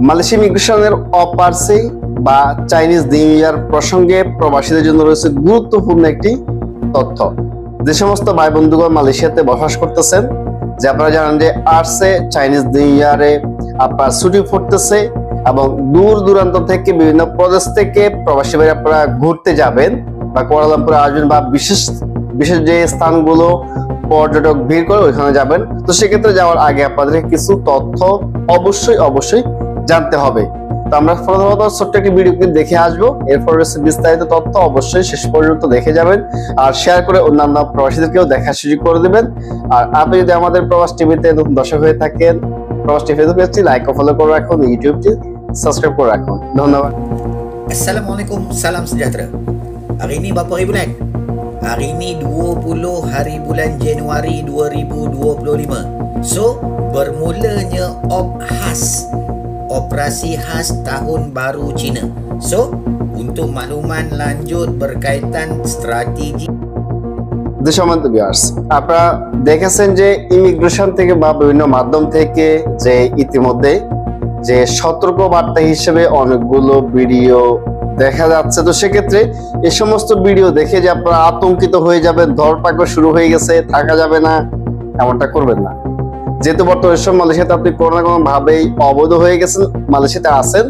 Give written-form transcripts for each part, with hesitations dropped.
Malaysia ইমিগ্রেশনের অপারসি বা Chinese new year প্রসঙ্গে প্রবাসীদের জন্য রয়েছে গুরুত্বপূর্ণ একটি তথ্য। যে সমস্ত ভাই বন্ধুগণ মালয়েশিয়াতে বসবাস করতেছেন, যে আপনারা জানেন যে আর্টসে চাইনিজ নিউ ইয়ারে আপনার ছুটি ফুটতেছে এবং দূর দূরান্ত থেকে বিভিন্ন প্রদেশ থেকে প্রবাসী ভাই আপনারা ঘুরতে যাবেন বা কুয়ালালামপুরে আসবেন বা বিশেষ বিশেষ যে স্থানগুলো পর্যটক ভিড় করে ওইখানে যাবেন। তো সেক্ষেত্রে যাওয়ার আগে আপনাদের কিছু তথ্য অবশ্যই জানতে হবে। তো আমরা প্রথমত ছোট্ট একটি ভিডিও দেখে আসবো, এরপর বিস্তারিত তথ্য অবশ্যই শেষ পর্যন্ত দেখে যাবেন আর শেয়ার করে অন্যান্য প্রবাসীদেরকেও দেখার সুযোগ করে দিবেন। আর আপনি যদি আমাদের প্রবাস টিভিতে নতুন দর্শক হয়ে থাকেন, প্রবাস টিভি ফেসবুক পেজটি লাইক ও ফলো করে রাখুন, ইউটিউবটি সাবস্ক্রাইব করে রাখুন। ধন্যবাদ। Assalamualaikum, salam sejahtera. Hari ini berapa hari bulan? Hari ini 20 hari bulan Januari 2025. So, bermulanya OPHAS, Operasi Khas Tahun Baru Cina. So, untuk makluman lanjut berkaitan strategi সম্মানিত viewers, আপনারা দেখেছেন যে immigration থেকে বা বিভিন্ন মাধ্যম থেকে যে ইতিমধ্যে যে সতর্ক বার্তা হিসেবে অনেকগুলো ভিডিও দেখা যাচ্ছে। তো সেক্ষেত্রে এই সমস্ত ভিডিও দেখে যে আপনারা আতঙ্কিত হয়ে যাবেন, ধরপাকড় শুরু হয়ে গেছে, থাকা যাবে না, এমনটা করবেন না। যেহেতু বর্তমানে এসব মালয়েশিয়াতে আপনি কোনো না কোনো ভাবেই অবৈধ হয়ে গেছেন, মালয়েশিয়াতে আছেন,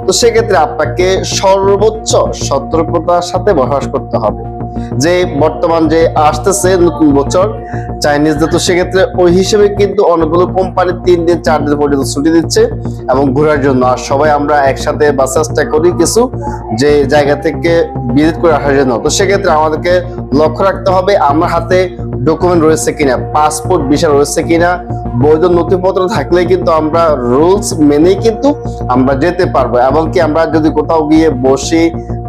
তো সেক্ষেত্রে আপনাকে সর্বোচ্চ সতর্কতার সাথে বসবাস করতে হবে। যে বর্তমান যে আসতেছে নতুন বছর চাইনিজদের, তো সেক্ষেত্রে ওই হিসেবে কিন্তু অনেকগুলো কোম্পানি 3 দিন 4 দিন পর্যন্ত ছুটি দিচ্ছে এবং ঘোরার জন্য। আর সবাই আমরা একসাথে বা চেষ্টা করি কিছু যে জায়গা থেকে ভিজিট করে আসার জন্য। তো সেক্ষেত্রে আমাদেরকে লক্ষ্য রাখতে হবে আমার হাতে ডকুমেন্ট রয়েছে কিনা, পাসপোর্ট ভিসা রয়েছে কিনা, বৈধ নথিপত্র থাকলে কিন্তু আমরা রুলস মেনেই কিন্তু আমরা যেতে পারবো। এমনকি আমরা যদি কোথাও গিয়ে বসি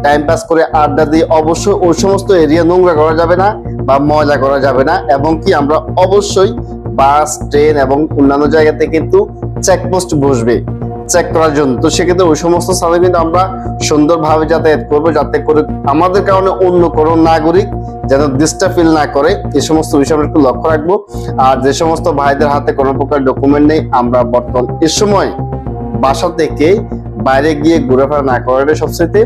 টাইম পাস করে আড্ডা দিই, অবশ্যই ওই সমস্ত এরিয়া নোংরা করা যাবে না বা ময়লা করা যাবে না। এবং কি আমরা অবশ্যই বাস, ট্রেন এবং অন্যান্য জায়গাতে কিন্তু চেকপোস্ট বসবে চেক করার জন্য। তো সেক্ষেত্রে ওই সমস্ত স্থানে কিন্তু আমরা সুন্দরভাবে যাতায়াত করবো, যাতে করে আমাদের কারণে অন্য কোনো নাগরিক যেন ডিস্টার্ব ফিল না করে, এই সমস্ত বিষয় আমরা একটু লক্ষ্য রাখবো। আর যে সমস্ত ভাইদের হাতে কোনো প্রকার ডকুমেন্ট নেই, আমরা বর্তমান এ সময় বাসা থেকে বাইরে গিয়ে ঘোরাফেরা না করাটাই সবচেয়ে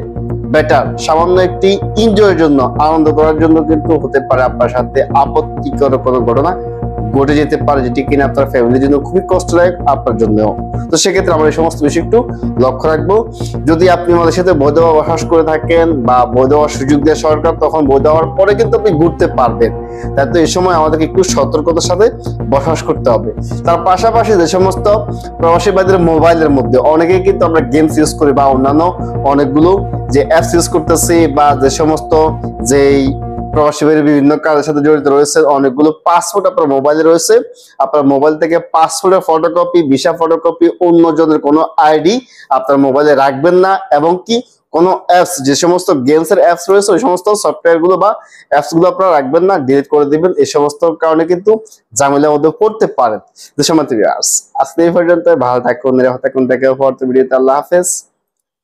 বেটার। সামান্য একটি এনজয়ের জন্য, আনন্দ করার জন্য কিন্তু হতে পারে আপনার সাথে আপত্তিকর কোনো ঘটনা ঘটে যেতে পারে, যেটি কিনা আপনার ফ্যামিলির জন্য খুবই কষ্টদায়ক, আপনার জন্যও। তো সেক্ষেত্রে আমরা এই সমস্ত বিষয় একটু লক্ষ্য রাখবো। যদি আপনি আমাদের সাথে বৈধভাবে বসবাস করে থাকেন বা বৈধ হওয়ার সুযোগ দেয় সরকার, তখন বৈধ হওয়ার পরে কিন্তু আপনি ঘুরতে পারবেন। তাই তো এই সময় আমাদেরকে একটু সতর্কতার সাথে বসবাস করতে হবে। তার পাশাপাশি যে সমস্ত প্রবাসী ভাইদের মোবাইলের মধ্যে অনেকেই কিন্তু আমরা গেমস ইউজ করি বা অন্যান্য অনেকগুলো যে অ্যাপস ইউজ করতেছি, বা যে সমস্ত যেই প্রবাসী ভাইয়ের বিভিন্ন কাজের সাথে জড়িত রয়েছে, অনেকগুলো পাসপোর্ট আপনার মোবাইলে রয়েছে। আপনার মোবাইল থেকে পাসপোর্টের ফটোকপি, ভিসা ফটোকপি, অন্যজনের কোনো আইডি আপনার মোবাইলে রাখবেন না। এবং কি কোনো অ্যাপস, যে সমস্ত গেমস এর অ্যাপস রয়েছে ওই সমস্ত সফটওয়্যার গুলো বা অ্যাপস গুলো আপনারা রাখবেন না, ডিলিট করে দিবেন। এই সমস্ত কারণে কিন্তু ঝামেলার মধ্যে পড়তে পারেন। যে সমস্ত আজকে এই পর্যন্ত ভালো থাকুন, নিরাপদ থাকুন, দেখা হবে পরবর্তী ভিডিওতে। আল্লাহ হাফেজ,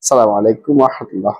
আসসালামু আলাইকুম ওয়া রাহমাতুল্লাহ।